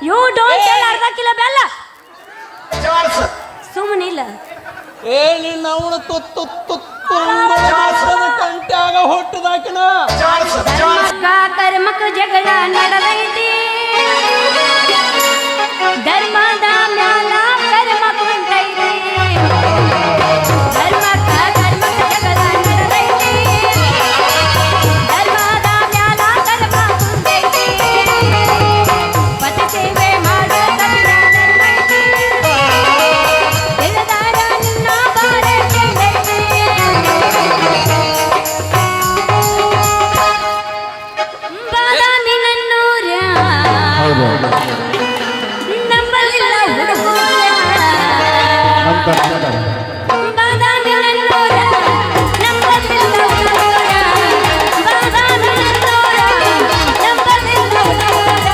You don't tell ಅರ್ಧ kilo ಬೆಲ್ಲ ಸುಮ್ಮನೆ ಇಲ್ಲ ಏನಿ ನಾವು ಕಂಟ್ಯಾಗ ಹೊಟ್ಟದಾಕಿನ ಕರ್ಮಕ ಜಗಳ ನಡೆದೈತಿ ಧರ್ಮದ ಮ್ಯಾಲ ಕರ್ಮ ಕುಂತೈತಿ ಧರ್ಮಕ್ಕ ಕರ್ಮಕ ಜಗಳ ನಡೆದೈತಿ ಧರ್ಮದ ಮ್ಯಾಲ ಕರ್ಮ ಕುಂತೈತಿ ಪತಿ ಸೇವೆ ಮಾಡೋ ಧರ್ಮೈತಿ ತಿಳಿದಾರ ನಿನ್ನ ಬಾರ ಚೆಂದೈತಿ ಬಾದಾಮಿ ನನ್ನೂರ ನಂಬಲಿಲ್ಲ ಹುಡುಗೂರ ಬಾದಾಮಿ ನನ್ನೂರ ನಂಬಲಿಲ್ಲ ಹುಡುಗೂರ ಬಾದಾಮಿ ನನ್ನೂರ ನಂಬಲಿಲ್ಲ ಹುಡುಗೂರ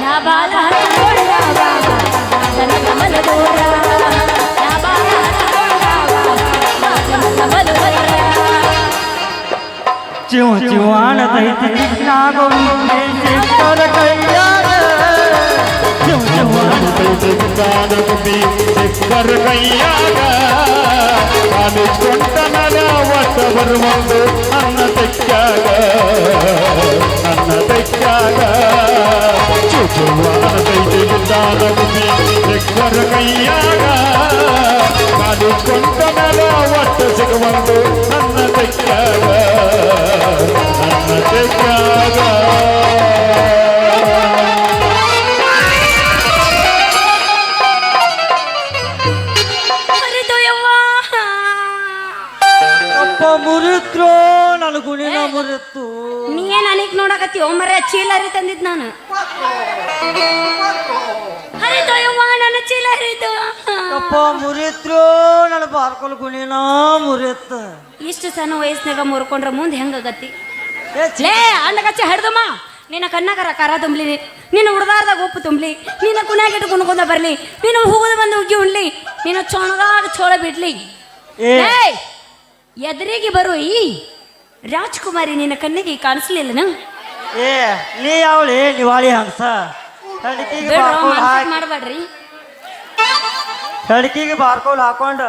ನಾ ಬಾಲ ಹತ್ತೋಡವ ನನ್ನ ಕಮಲ ದೂರ ನಾ ಬಾಲ ಹತ್ತೋಡವ ನನ್ನ ಕಮಲ ದೂರ ಚಿವ ಚಿವಾಣದೈತಿ ನಾಗವನ್ನೇ ಸಿಕ್ಕರ ಕೈಯಾಗ ಚಿವ ಚಿವಾಣದೈತಿ ಸಿಕ್ಕರ ಕೈಯಾಗ ಕಾಲಿಸ್ಕೊಂಡ ನಲ ಒಟ್ಟ ಬರುವಂದು ನನ್ನ ತೆಕ್ಕಾಗ ಚುಚುವಾನದೈತಿ ದಾನಗುಬಿ ಸಿಕ್ಕರ ಕೈಯಾಗ ಕಾಲಿಸ್ಕೊಂಡ ನಲ ಒಟ್ಟ ಸಿಗುವಂದು ನನ್ನ ತೆಕ್ಕಾಗ ಅಪ್ಪ ಮುರಿತ್ರೋ ನನ್ನ ಗುಣಿನ ಮುರಿತ್ತು ನೀ ಏನ್ ಅನಿಕ್ ನೋಡಕತ್ತಿ ಒಮ್ಮರೆ ಚೀಲ ಹರಿ ತಂದಿದ್ ನಾನು ಹರಿದು ಯವ್ವ ನನ್ನ ಚೀಲ ಹರಿದು ಅಪ್ಪ ಮುರಿತ್ರೋ ನನ್ನ ಬಾರ್ಕೊಲ್ ಗುಣಿನ ಮುರಿತ್ತ ಇಷ್ಟು ಸಣ್ಣ ವಯಸ್ಸಿನಾಗ ಮುರ್ಕೊಂಡ್ರ ಮುಂದೆ ಹೆಂಗಾಗತ್ತಿ ಲೇ ಅಂಡಗಚ್ಚಿ ಹಡ್ದಮ್ಮ ನಿನ್ನ ಕಣ್ಣಾಗರ ಖಾರ ತುಂಬಲಿ ನಿನ್ನ ಉಡ್ದಾರ್ದಾಗ ಉಪ್ಪು ತುಂಬಲಿ ನಿನ್ನ ಕುನ್ಯಾಗ ಇಟ್ಟು ಕುಣ್ಕೊಂಡ ಬರ್ಲಿ ನೀನು ಹೂವದ ಬಂದು ಉಗ್ಗಿ ಉಣ್ಲಿ ನೀನು ಚೊಣಗಾಗ ಚೋಳ ಬಿಡ್ಲಿ ಎದುರಿಗೆ ಬರು ಈ ರಾಜ್ಕುಮಾರಿ ನಿನ್ನ ಕಣ್ಣಿಗೆ ಕಾಣಿಸ್ಲಿಲ್ಲನ ಏ ನೀ ಯಾವಳಿ ನಿವಾಳಿ ಹಂಸ ಮಾಡಬೇಡ್ರಿ ಹೆಡ್ಕಿಗೆ ಬಾರ್ಕೋಲ್ ಹಾಕೊಂಡು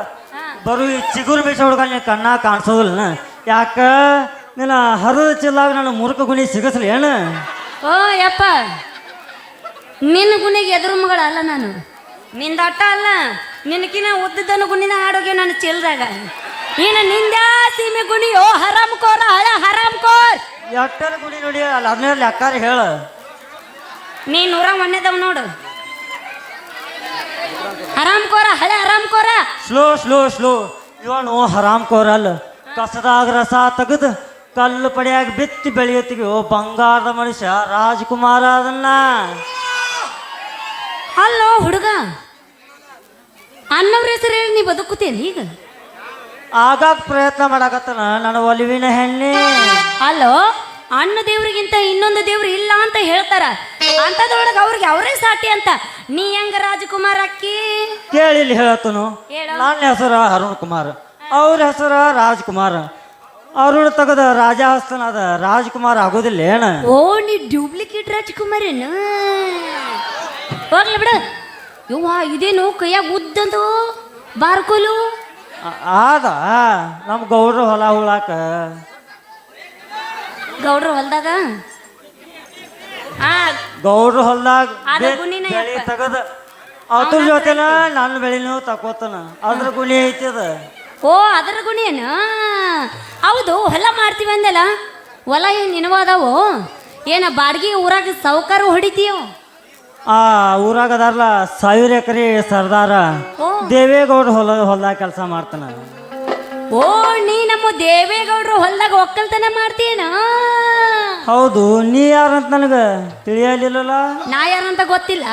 ಬರು ಈ ಚಿಗುರು ಬೀಸ ಹುಡುಗ ನೀನು ಕಣ್ಣಾಗ ಕಾಣಿಸೋದಿಲ್ಲ ಯಾಕ ನಿನ್ನ ಹರಿದ ಚಿಲ್ಲಾಗ ನನ್ನ ಮುರುಕ ಗುಣಿ ಸಿಗಸ್ಲಿ ಏನು ಓ ಯಪ್ಪ ನಿನ್ನ ಗುಣಿಗೆ ಎದುರು ಮಗಳ ಅಲ್ಲ ನಾನು ನಿಂದ ಅಟ್ಟ ಅಲ್ಲ ನಿನಕಿನ ಉದ್ದದನ್ನು ಗುಣಿನ ಆಡೋಗೆ ನಾನು ಚೆಲ್ದಾಗ ನೀನು ನಿಂದ್ಯಾ ಸೀಮೆ ಗುಣಿಯೋ ಹರಾಮ್ ಕೋರ ಹರಾಮ್ ಕೋರ್ ಎಟ್ಟರ ಗುಣಿ ನೋಡಿ ಅಲ್ಲ ಅದನ್ನೇ ಲೆಕ್ಕಾರ ಹೇಳು ನೀ 101ನೇದವ್ ನೋಡು ಹರಾಮ್ ಕೋರ ಹಳೆ ಹರಾಮ್ ಕೋರ ಸ್ಲೋ ಸ್ಲೋ ಸ್ಲೋ ಇವನು ಹರಾಮ್ ಕೋರಲ್ಲ ಕಸದಾಗ ರಸ ತೆಗೆದು ಕಲ್ಲು ಪಡೆಯಾಗ ಬಿತ್ತಿ ಬೆಳೆಯುತ್ತೀವಿ ಓ ಬಂಗಾರದ ಮನುಷ್ಯ ರಾಜ್ಕುಮಾರ ಅದನ್ನ ಅಲ್ಲೋ ಹುಡುಗ ಅನ್ನವ್ರ ಹೆಸರು ಹೇಳಿ ನೀ ಬದುಕುತ್ತೇನೆ ಈಗ ಆಗಾಗ ಪ್ರಯತ್ನ ಮಾಡಾಕತ್ತನ ನನ್ನ ಒಲಿವಿನ ಹೆಣ್ಣೆ ಅಲ್ಲೋ ಅಣ್ಣ ದೇವ್ರಿಗಿಂತ ಇನ್ನೊಂದು ದೇವ್ರು ಇಲ್ಲ ಅಂತ ಹೇಳ್ತಾರ ಅಂತದ್ರೊಳಗೆ ಅವ್ರಿಗೆ ಅವರೇ ಸಾಟಿ ಅಂತ ನೀ ಹೆಂಗ ರಾಜಕುಮಾರ ಅಕ್ಕಿ ಕೇಳಿಲ್ಲಿ ಹೇಳತ್ತನು ನನ್ನ ಹೆಸರು ಅರುಣ್ ಕುಮಾರ್ ಅವ್ರ ಹೆಸರು ರಾಜ್ಕುಮಾರ್ ಅರುಣ್ ತೆಗೆದ ರಾಜ ಹಸ್ತನ ಅದ ರಾಜ್ಕುಮಾರ್ ಆಗೋದಿಲ್ಲ ಏನ ಓ ನೀ ಡ್ಯೂಪ್ಲಿಕೇಟ್ ರಾಜ್ಕುಮಾರೇನ ಹೋಗ್ಲಿ ಬಿಡ ಯವ್ವ ಇದೇನು ಕೈಯಾಗ ಉದ್ದಂದು ಬಾರ್ಕೋಲು ಆದ ನಮ್ಮ ಗೌಡ್ರ ಹೊಲ ಹುಳಾಕ ಗೌಡ್ರ ಹೊಲ್ದಾಗ ಗೌಡ್ರ ಹೊಲ್ದಾಗ ಅದ ಗುಣಿನ ಬೆಳಿ ತೆಗದ ಅದ್ರ ಜೊತೆನ ನನ್ನ ಬೆಳಿನೂ ತಕೋತನ ಅದ್ರ ಗುಣಿ ಐತಿ ಅದ ಓ ಅದರ ಗುಣಿ ಏನು ಹೌದು ಹೊಲ ಮಾಡ್ತೀವಿ ಅಂದಲ್ಲ ಹೊಲ ಏನು ನಿನವಾದವು ಏನ ಬಾಡ್ಗಿ ಊರಾಗ ಸೌಕಾರ ಹೊಡಿತೀಯೋ ಆ ಊರಾಗ ಅದಾರಲ್ಲ 1000 ಎಕರೆ ಸರ್ದಾರ ದೇವೇಗೌಡ್ರ ಹೊಲ್ದಾಗ ಕೆಲಸ ಮಾಡ್ತಾನ ಓ ನೀ ನಮ್ಮ ದೇವೇಗೌಡರು ಹೊಲ್ದಾಗ ಒಕ್ಕಲ್ತನ ಮಾಡ್ತೀಯನ ಹೌದು ನೀ ಯಾರಂತ ನನಗೆ ತಿಳಿಯಲಿಲ್ಲಲ್ಲ ನಾ ಯಾರಂತ ಗೊತ್ತಿಲ್ಲ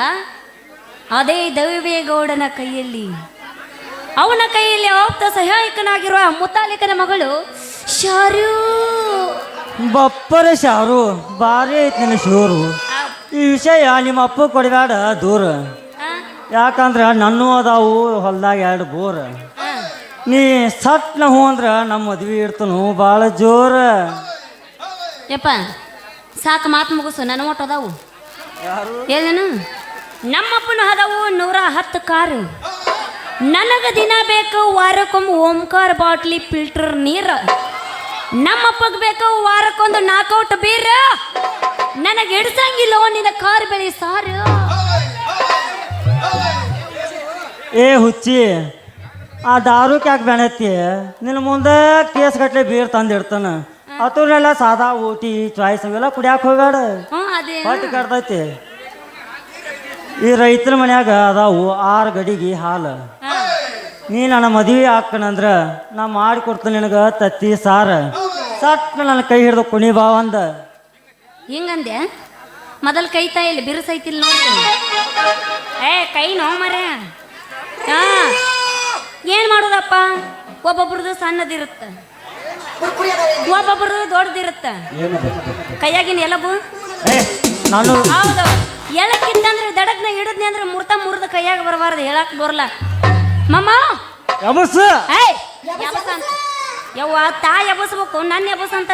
ಅದೇ ದೇವೇಗೌಡನ ಕೈಯಲ್ಲಿ ಅವನ ಕೈಯಲ್ಲಿ ಆಪ್ತ ಸಹಾಯಕನಾಗಿರುವ ಮುತಾಲಿಕನ ಮಗಳು ಶಾರು ಬಪ್ಪರ ಶಾರು ಭಾರಿ ಐತಿ ನಿನ್ನ ಶಿವರು ಈ ವಿಷಯ ನಿಮ್ಮ ಅಪ್ಪ ಕೊಡಬೇಡ ದೂರ ಯಾಕಂದ್ರೆ ನನ್ನೂ ಅದಾವು ಹೊಲ್ದಾಗ 2 ಬೋರ್ ನೀ ಸಟ್ನ ಹೂ ಅಂದ್ರೆ ನಮ್ಮ ಮದ್ವೆ ಇಡ್ತನು ಭಾಳ ಜೋರ ಯಪ್ಪ ಸಾಕು ಮಾತು ಮುಗಿಸು ನನ್ನ ಒಟ್ಟು ಅದಾವು ಯಾರು ಏನೇನು ನಮ್ಮಪ್ಪನ ಹದವು 110 ಕಾರು. ನನಗ ದಿನ ಬೇಕು ವಾರಕ್ಕೊಮ್ಮೆ ಓಂಕಾರ ಬಾಟ್ಲಿ ಫಿಲ್ಟರ್ ನೀರು. ನಮ್ಮಪ್ಪಗೆ ಬೇಕು ವಾರಕ್ಕೊಂದು 4 ಔಟ್ ಬೀರ. ನನಗೆ ಹಿಡ್ಸಂಗಿಲ್ಲ ನಿನ್ನ ಕಾರ್ ಬೆಳಿ ಸಾರು. ಏ ಹುಚ್ಚಿ, ಆ ದಾರುಕ್ ಯಾಕೆ ಬೆಣತಿ? ನಿನ್ನ ಮುಂದೆ ಕೇಸ್ ಗಟ್ಲೆ ಬೀರ್ ತಂದಿಡ್ತಾನ. ಅತುರ್ನೆಲ್ಲ ಸಾದಾ ಊಟಿ ಚಾಯ್ಸ್ ಅವೆಲ್ಲ ಕುಡಿಯಾಕ ಹೋಗಾಡ, ಅದೇ ಹೊಟ್ಟೆ ಕಟ್ತೈತಿ. ಈ ರೈತರ ಮನ್ಯಾಗ ಅದಾವು 6 ಗಡಿಗೆ ಹಾಲು. ನೀ ನನ್ನ ಮದುವೆ ಹಾಕಣಂದ್ರ ನಾ ಮಾಡಿಕೊಡ್ತೀನಿ ನಿನಗೆ ತತ್ತಿ ಸಾರ. ಸಟ್ ನನ್ನ ಕೈ ಹಿಡ್ದು ಕುಣಿ ಬಾ ಅಂದ. ಹಿಂಗಂದೆ ಮೊದಲು ಕೈ ತಾಯಿಲಿ ಬಿರುಸೈತಿಲ್ಲ ನೋಡ್ತೀನಿ. ಏ ಕೈ ನೋವು ಮರೆ. ಹಾ ಏನು ಮಾಡೋದಪ್ಪ, ಒಬ್ಬೊಬ್ರದ್ದು ಸಣ್ಣದಿರುತ್ತೆ, ಒಬ್ಬೊಬ್ರದ್ದು ದೊಡ್ಡದಿರುತ್ತೆ. ಕೈಯಾಗಿನ ಎಲಬು ನಾನು ಹೌದು. ಎಲಕ್ಕಿತ್ತಂದ್ರೆ ದಡಕ್ನ ಹಿಡಿದ್ನಿ ಅಂದ್ರೆ ಮುರ್ದ ಕೈಯಾಗ ಬರಬಾರ್ದು, ಹೇಳಕ್ ಬರಲ್ಲ. ಮಮ್ಮ ಯಬಸ್ ಏಯ್ ಯಬಸ ಅಂತ ಯವ್ವ ತಾ ಯಬಸ್ಬೇಕು, ನನ್ನ ಯಬಸ್ ಅಂತ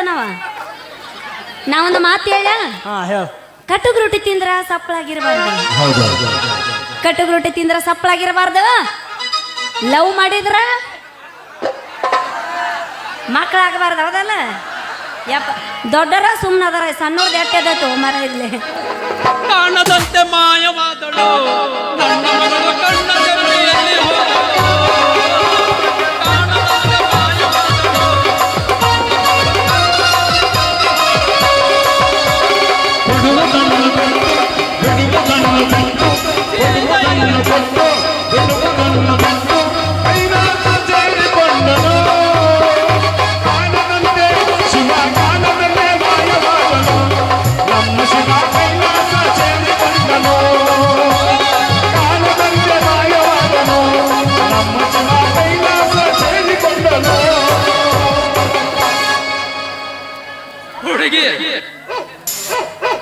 ನಾವೊಂದು ಮಾತು ಹೇಳ. ಹಾಂ ಹೇಳ. ಕಟ್ಟುಗ್ ರೊಟ್ಟಿ ತಿಂದ್ರ ಸಪ್ಪಳಾಗಿರ್ಬಾರ್ದು. ಕಟ್ಟುಗ್ ರೊಟ್ಟಿ ತಿಂದ್ರ ಸಪ್ಪಳಾಗಿರ್ಬಾರ್ದು. ಲವ್ ಮಾಡಿದ್ರ ಮಕ್ಕಳಾಗಬಾರ್ದು, ಹೌದಲ್ಲ? ಯಪ್ಪ ದೊಡ್ಡರ ಸುಮ್ಮನದರ, ಸಣ್ಣವ್ರದ್ದು ಎಟ್ಟೆದತ್ತು ಮರ ಇಲ್ಲೇ. ಕಾಣದಂತೆ ಮಾಯವಾದಳು ನನ್ನ ಮಗಳು ಕಣ್ಣ ಜಗಲಿಯಲ್ಲಿ ಹೋದಳು. ಕಾಣದಂತೆ ಮಾಯವಾದಳು.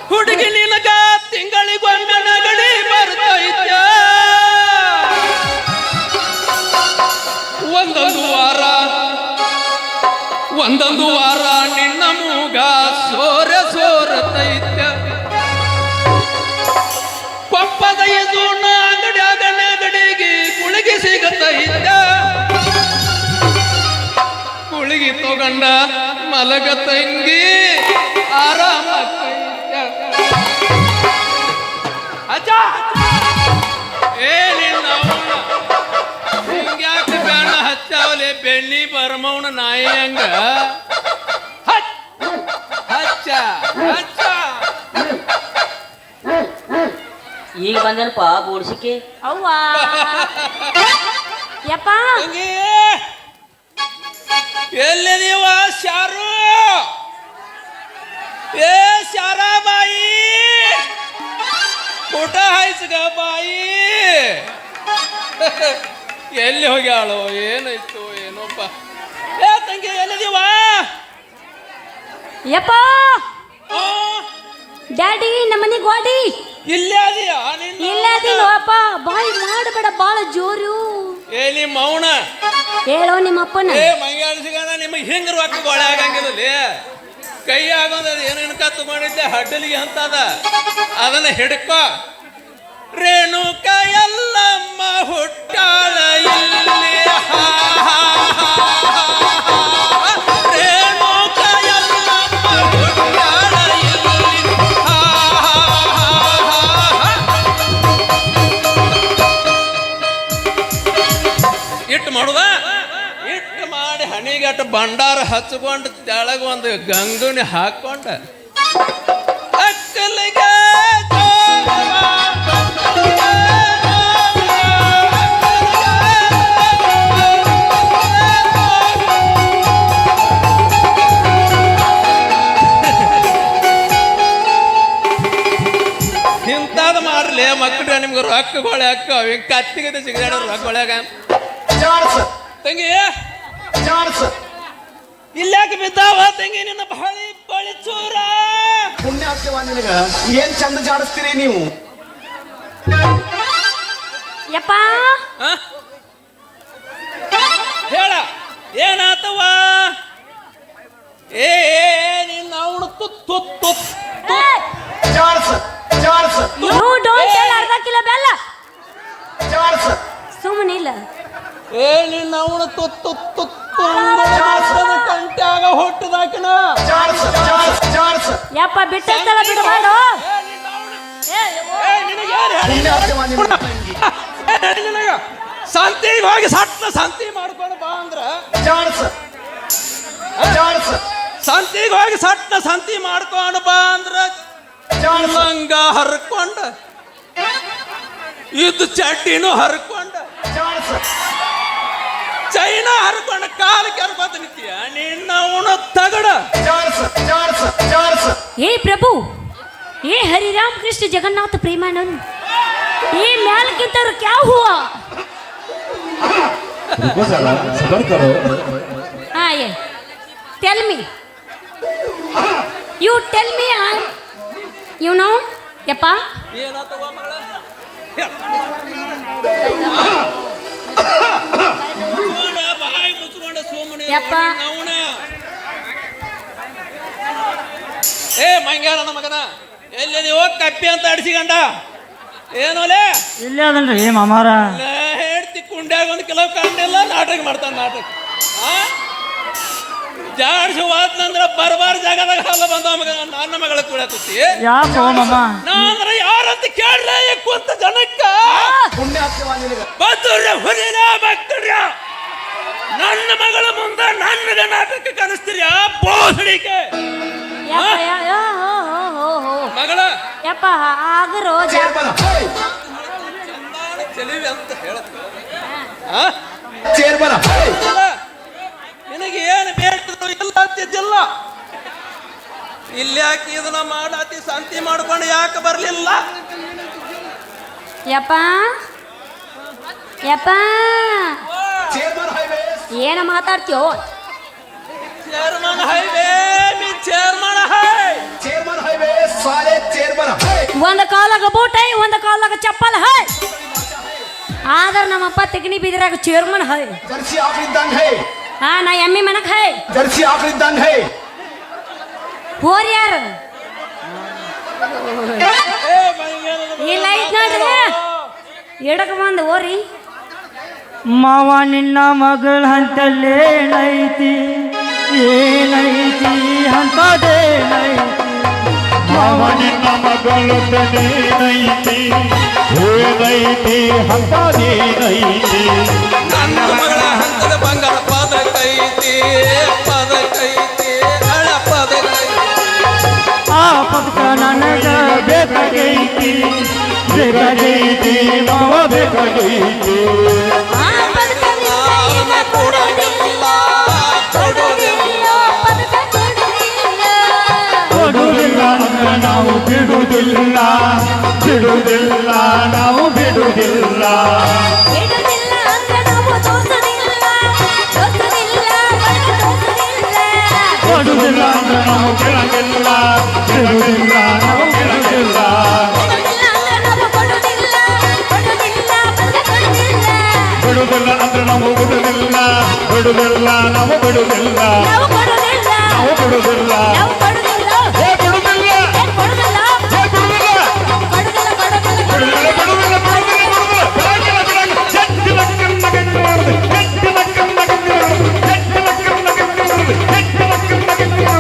ಹುಡುಗಿ ನಿನಗ ತಿಂಗಳಿಗೊಮ್ಮೆ ನಗಡಿ ಬರ್ತೈತ. ಒಂದೊಂದು ವಾರ ನಿನ್ನ ಮೂಗ ಸೋರತೈತ. ಕೊಪ್ಪದ ಎದುನ ಅಂಗಡಿಯಾಗ ನಗಡಿಗೆ ಕುಳಿಗೆ ಸಿಗತೈತ. ಕುಳಿಗೆ ತಗೊಂಡ ಮಲಗ ತಂಗಿ ಆರಾಮ ಹಿಂಗ್ಯಾಕೆ ಬೆಣ್ಣ ಹಚ್ಚಾವಲೆ ಬೆಣ್ಣಿ ಬರ್ಮವನ ನಾಯಿ ಹಂಗ ಹಚ್ಚ ಹಚ್ಚ. ಈಗ ಬಂದನಪ್ಪ ಬೋಡ್ಸಿಕೆ. ಅವ್ವ ಯಪ್ಪ ಎಲ್ಲಿದೀವ ಶಾರು? ಏ ಶಾರಾ ಬಾಯಿ, ಊಟ ಹಾಯ್ಸ್ಗ ಬಾಯಿ. ಎಲ್ಲಿ ಹೋಗ್ಯಾಳು? ಏನಾಯ್ತು ಏನೋಪ್ಪ. ಏ ತಂಗಿ ಎಲ್ಲಿದೀವ? ಯಪ್ಪ ಡ್ಯಾಡಿ ನಮ್ಮನೆ ಗೋಡಿ ಇಲ್ಲೇ ಅದೀಯಾ ನೀನು? ಇಲ್ಲ ಅದೀನೋ ಅಪ್ಪ. ಬಾಯಿ ಮಾಡಬೇಡ, ಬಾಳ ಜೋರು. ಏ ನಿಮ್ಮ ಮೌನ ಹೇಳೋ ನಿಮ್ಮಪ್ಪನ. ಏ ಮಂಗಾಡಿಸಿಗಾನ ನಿಮಗೆ ಹಿಂಗ ರೊಕ್ಕ ಗೋಳೆ ಆಗಂಗಿಲ್ಲ. ಕೈ ಆಗೋದ ಏನೇನು ಕತ್ತು ಮಾಡಿದ್ದೆ ಹಡ್ಡಲಿಗೆ ಅಂತದ, ಅದನ್ನ ಹಿಡ್ಕೋ. ರೇಣುಕ ಎಲ್ಲಮ್ಮ ಹುಟ್ಟಾಳ ಇಲ್ಲಿ. ರೇಣುಕ ಎಲ್ಲಮ್ಮ ಹುಟ್ಟಾಳ ಇಲ್ಲಿ. ಇಟ್ಟು ಮಾಡುದ, ಇಟ್ಟು ಮಾಡಿ ಹಣಿಗಟ್ಟ ಭಂಡಾರ ಹಚ್ಕೊಂಡು ತೆಳಗ ಒಂದು ಗಂಗುನಿ ಹಾಕೊಂಡ ಅಕ್ಕಲಿಗೆ ಇಂಥದ್ದು ಮಾಡ್ಲಿ ಮಕ್ಕಳು ನಿಮ್ಗೆ ರೊಕ್ಕಗಳು ಹಾಕೋ ಕತ್ತಿಗೆ ಸಿಗದಾಡ ರೊಕ್ಕಗೊಳ್ಯಾಗ ತಂಗಿ ಇಲ್ಲಾಕೆ ಬಿದ್ದಾವ ತಂಗಿ ನಿನ್ನ ಬಹಳಿ ಬಳಿ ಚೂರ. ಪುಣ್ಯ ಆಗ್ತೇವ ನಿನಗ. ಏನ್ ಚಂದ ಜಾಡಿಸ್ತೀರಿ ನೀವು? ಯಪ್ಪ ಹೇಳ ಏನಾತವ? ಏ ನಿನ್ನ ಅವನು ತುತ್ತು ಯು ಡೋಂಟ್ ಟೆಲ್ ಅರ್ಧ ಕಿಲೋ ಬೆಲ್ಲ. ಇಲ್ಲ ಏ ನಿನ್ನ ಅವನ ತುತ್ತು ಕಂಟ್ಯಾಗ ಹೊಟ್ಟದಾಕಿನ ಯಪ್ಪ ಬಿಟ್ಟಲ್ಲ ಬಿಡಬಾರ್ದು ಸಂತಿಗೆ ಹೋಗಿ ಸಟ್ನ ಸಂತಿ ಮಾಡ್ಕೊಂಡು ಬಾ ಅಂದ್ರ ಸಂತಿಗೆ ಹೋಗಿ ಸಟ್ನ ಸಂತಿ ಮಾಡ್ಕೊಂಡು ಬಾ ಅಂದ್ರ ಲಂಗ ಹರ್ಕೊಂಡ ಇದ್ದು ಚಡ್ಡಿನೂ ಹರ್ಕೊಂಡ ಚೈನಾ ಹರ್ಕೊಂಡ ಕಾಲು ಕೆರ್ಬತ್ ನಿಂತೀಯ ನಿನ್ನ ಅವನ ತಗಡ ಏ ಪ್ರಭು ಏ ಹರಿರಾಮ್ ಕೃಷ್ಣ ಜಗನ್ನಾಥ ಪ್ರೇಮಾನಂದ್ ये मैल की तरह क्या हुआ रुको जरा सबर करो हाँ ये tell me you tell me I you know ಯಪ್ಪ ಏನಾತವ ಮಗಳ ಬಾಯಿ ಮುಚ್ಕೊಂಡ ಸೋಮನೆ ಯಪ್ಪ. ಅವನ ಏ ಮಂಗ್ಯಾರನ ಮಗನ ಎಲ್ಲಿ ಹೋಗಿ ಕಪ್ಪಿ ಅಂತ ಅಡಿಸಿಗಂಡ ಏನೋಲೆ ಇಲ್ಲೇ ಅದನ್ರಿ ಮಾಮಾರ ಹೇಳ್ತಿ ಕುಂಡ್ಯಾಗ ಒಂದು ಕಿಲೋ ಕಂಡಿಲ್ಲ ನಾಟಕ ಮಾಡ್ತಾನ ನಾಟಕ ಜಾಡ್ಸಿ ಹೋದ್ನಂದ್ರ ಬರಬಾರ ಜಾಗದಾಗ ಹಾಲ ಬಂದ ಮಗ ನನ್ನ ಮಗಳ ಕುಳಕುತ್ತಿ ಯಾಕೋ ಮಾಮ ನಾಂದ್ರ ಯಾರಂತ ಕೇಳ್ರ ಕುಂತ ಜನಕ್ಕ ಬದುರ ಹುಲಿನ ಭಕ್ತರ್ಯ ನನ್ನ ಮಗಳ ಮುಂದೆ ನನ್ನ ನಾಟಕ ಕಲಿಸ್ತೀರ್ಯಾ ಬೋಸಡಿಕೆ ಮಗಳ ಯಪ್ಪ ಆಗರೋ ಚೆಲಿವಿ ಅಂತ ಹೇಳತ್ತ ನಿನಗೆ ಏನು ಬೇಡ್ತದೋ ಇಲ್ಲ ಅಂತಿದ್ದಿಲ್ಲ ಇಲ್ಲಿ ಯಾಕೆ ಇದನ್ನ ಮಾಡಾತಿ ಸಂತಿ ಮಾಡ್ಕೊಂಡು ಯಾಕೆ ಬರ್ಲಿಲ್ಲ ಯಪ್ಪ ಯಪ್ಪ ಏನ ಮಾತಾಡ್ತೀಯೋ ಚೇರ್ಮನ್ ಹೈವೇ ಚೇರ್ಮನ್ ಒಂದ್ ಕಾಲಾಗ ಬೂಟ್ ಹೈ ಒಂದ್ ಕಾಲಾಗ ಚಪ್ಪಲ್ ಹೈ ಆದ್ರ ನಮ್ಮಪ್ಪ ತೆಗಣಿ ಬಿದ್ರಾಗ ಚೇರ್ಮನ್ ಹೈ ಹಾ ನಾ ಎಮ್ಮಿ ಮನಕ್ ಹೈ ಹೋರ್ ಯಾರು ಇಲ್ಲ ಐತ್ ನೋಡ್ರಿ ಎಡಕ್ ಬಂದು ಹೋರಿ ಮಾವ ನಿನ್ನ ಮಗಳ ಹಂತಲ್ಲೇನೈತಿ ಏನೈತಿ ಅಂತದೇನೈತಿ ಮಾವ ನಿನ್ನ ಮಗಳು ತನೇನೈತಿ ಏನೈತಿ ಹಂತದೇನೈತಿ ನನ್ನ ಮಗಳ ಹಂತದ ಬಂಗಾರ ಪದ ಕೈತಿ ಹಳ ಪದ ಆ ಪದಕ ನನಗ ಬೇಕಾಗೈತಿ ಬೇಕಾಗೈತಿ ಮಾವ ಬೇಕಾಗೈತಿ ಆ ಪದಕವಿಲ್ಲ ಏನ ಕೊಡೋದಿಲ್ಲ ಕೊಡೋದಿಲ್ಲ ಪದಕ ಕೊಡೋದಿಲ್ಲ ಕೊಡುವುದಿಲ್ಲ ಅಂದ್ರೆ ನಾವು ಬಿಡುವುದಿಲ್ಲ ಬಿಡುವುದಿಲ್ಲ ನಾವು ಬಿಡುವುದಿಲ್ಲ ಬಿಡುವುದಿಲ್ಲ ಅಂದ್ರೆ ನಾವು ತೋರ್ಸೋದಿಲ್ಲ ತೋರ್ಸೋದಿಲ್ಲ ಪದಕ ತೋರ್ಸೋದಿಲ್ಲ ಕೊಡುವುದಿಲ್ಲ ಅಂದ್ರೆ ನಾವು ಬಿಡೋದಿಲ್ಲ ಬಿಡುವುದಿಲ್ಲ ನಾವು ಬಿಡುವುದಿಲ್ಲ ಕೊಡೋದಿಲ್ಲ ಅಂದ್ರೆ ನಾವು ಕೊಡೋದಿಲ್ಲ ಕೊಡೋದಿಲ್ಲ ಪದಕ ಕೊಡೋದಿಲ್ಲ ಬಿಡುವುದಿಲ್ಲ ಅಂದ್ರೆ ನಾವು ಬಿಡುವುದಿಲ್ಲ ಬಿಡುವುದಿಲ್ಲ ನಾವು ಬಿಡುವುದಿಲ್ಲ ನಾವು ಕೊಡೋದಿಲ್ಲ ನಾವು ಬಿಡುವುದಿಲ್ಲ ನಾವು ಕೊಡೋದಿಲ್ಲ ಏ ಬಿಡುವುದಿಲ್ಲ ಏನ್ ಕೊಡೋದಿಲ್ಲ ಏ ಬಿಡುವುದಿಲ್ಲ ಕೊಡೋದಿಲ್ಲ ಕೊಡೋದಿಲ್ಲ ಬಿಡುವುದಿಲ್ಲ ಬಿಡುವುದಿಲ್ಲ ಬಿಡಂಗಿಲ್ಲ ಹೆಚ್ಚಿನ ಕನ್ನ ಗಂಟು ಹೆಚ್ಚಿನ ಕನ್ನ ಗಂಟು ಹೆಚ್ಚಿನ ಕನ್ನ ಗಂಟು ಹೆಚ್ಚಿನ ಕನ್ನ ಗಂಟು ಹೆಚ್ಚಿನ ಕನ್ನ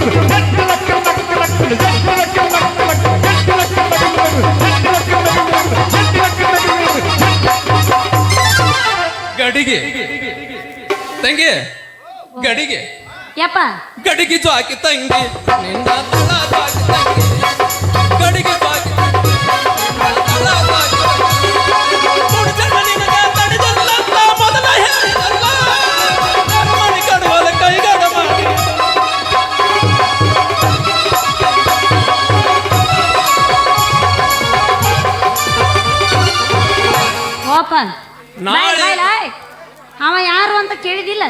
ಗಡಿಗೆ ತಂಗಿ ಗಡಿಗೆ ಯಪ್ಪ ಗಡಿಗೆ ಜಾಕಿ ತಂಗಿ ನಿನ್ನ ತಳ ಜಾಕಿ ತಂಗಿ ಗಡಿಗೆ ಜಾಕಿ ತಳ ಜಾಕಿ ಮುಡ್ಚಣ್ಣ ನಿನಗೆ ತಡೆದಲ್ಲ ಮೊದಲ ಹೇಳಿದಲ್ಲ ಮನೆ ಕಡುವಲ ಕೈಗಡ ಮಾಡಿ ಓಪ ಅವ ಯಾರು ಅಂತ ಕೇಳಿದಿಲ್ಲ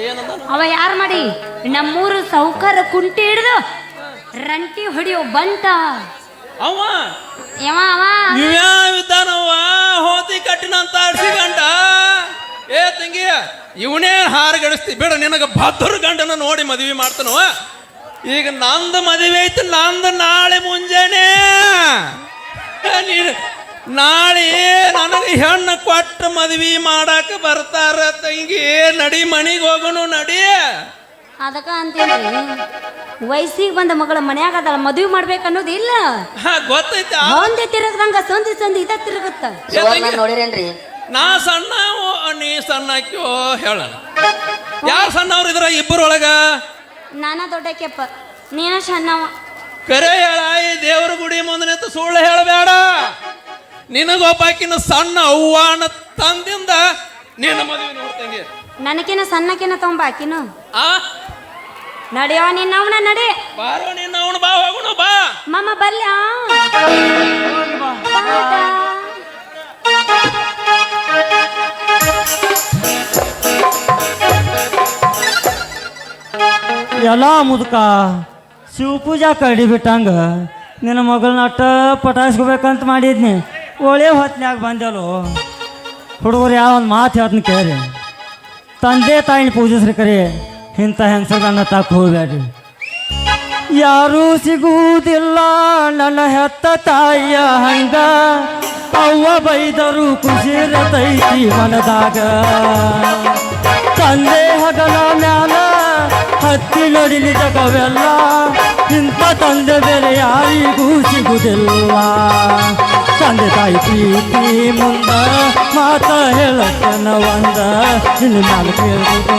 ಏನಂದ ಅವ ಯಾರು ಮಾಡಿ ನಮ್ಮೂರು ಸೌಕರ್ಯ ಕುಂಟಿ ಹಿಡಿದು ರಂಟಿ ಹೊಡಿಯೋ ಬಂಟ ಅವ ಅವ ಇವ್ಯಾವಿದ್ದಾನವ್ವ ಹೋತಿ ಕಟ್ಟಿನ ಅಂತ ಆಡ್ಸಿಗಂಡ ಏ ತಂಗಿ ಇವನೇ ಹಾರಗಡಿಸ್ತಿ ಬಿಡ ನಿನಗ ಭದ್ರ ಗಂಡನ ನೋಡಿ ಮದುವೆ ಮಾಡ್ತಾನವ ಈಗ ನಂದು ಮದುವೆ ಐತಿ ನಂದು ನಾಳೆ ಮುಂಜಾನೆ ನೀನು ನಾಳೆ ನನಗೆ ಹೆಣ್ಣು ಕೊಟ್ಟು ಮದ್ವಿ ಮಾಡಾಕ ಬರ್ತಾರ ತಂಗಿ, ನಡಿ ಮನಿಗೆ ಹೋಗೋಣ ನಡಿ. ಅದಕ್ಕ ಅಂತೇನ್ರಿ ವಯಸ್ಸಿಗೆ ಬಂದ ಮಗಳ ಮನ್ಯಾಗ ಅದಲ್ಲ ಮದುವೆ ಮಾಡ್ಬೇಕು ಅನ್ನೋದು ಇಲ್ಲ. ಗೊತ್ತೈತೆ. ಒಂದೇ ತಿರುಗದಂಗ ಸಂದಿ ಸಂದಿ ಇದ ತಿರುಗುತ್ತ. ನೋಡಿರೇನ್ರಿ? ನಾ ಸಣ್ಣ ನೀ ಸಣ್ಣಕ್ಯೋ ಹೇಳಣ. ಯಾರು ಸಣ್ಣವ್ರು ಇದ್ರ ಇಬ್ಬರೊಳಗ? ನಾನ ದೊಡ್ಡಕ್ಕೆಪ್ಪ, ನೀನ ಸಣ್ಣವ. ಕರೆ ಹೇಳ, ಈ ದೇವ್ರ ಗುಡಿ ಮುಂದೆ ನಿಂತು ಸುಳ್ಳು ಹೇಳಬೇಡ. ನಿನಗೊಬ್ಬಾಕಿನ ಸಣ್ಣ ಅವ್ವಾನ ತಂದಿಂದ ನಿನ್ನ ಮದುವೆ ನೋಡ್ತಂಗೆ. ನನಕಿನ ಸಣ್ಣಕಿನ ತೊಂಬ ಆಕಿನು ಆ ನಡಿಯೋ ನಿನ್ನ ಅವನ ನಡಿ. ಬಾರೋ ನಿನ್ನ ಅವನು, ಬಾ ಹೋಗುಣ ಬಾ. ಮಾಮ ಬರ್ಲ ಎಲ್ಲ ಮುದುಕ ಶಿವಪೂಜಾ ಕಡಿ ಬಿಟ್ಟಂಗ ನಿನ್ನ ಮಗಳನ್ನ ಅಟ್ಟ ಪಟಾಯಿಸ್ಕೋಬೇಕಂತ ಮಾಡಿದ್ನಿ. ಒಳ್ಳೆ ಹೊತ್ನ್ಯಾಗ ಬಂದೆಲ್ಲೋ ಹುಡುಗರು ಯಾವ ಒಂದು ಮಾತು ಹೇಳ್ತೀನಿ ಕೇಳಿ. ತಂದೆ ತಾಯಿನ ಪೂಜಿಸ್ರಿ ಕರೆ, ಇಂಥ ಹೆಂಗಸರನ್ನ ತಾಕ ಹೋಗ್ಬೇಡ್ರಿ. ಯಾರೂ ಸಿಗುವುದಿಲ್ಲ ನನ್ನ ಹೆತ್ತ ತಾಯಿಯ ಹಂಗ, ಅವ್ವ ಬೈದರು ಖುಷಿರತೈತಿ ಮನದಾಗ. ತಂದೆ ಹಗಲ ಮ್ಯಾಲ ಹತ್ತಿ ನಡಿಲಿ ಜಗವೆಲ್ಲ, ಇಂಥ ತಂದೆ ಬೇರೆ ಯಾರಿಗೂ ಸಿಗುವುದಿಲ್ಲ. ತಂದೆ ತಾಯಿ ಪ್ರೀತಿ ಮುಂದ ಮಾತ ಹೇಳಕ್ಕನ ಒಂದ, ನಿನ್ನ ಮ್ಯಾಲ ಕೇಳುವುದು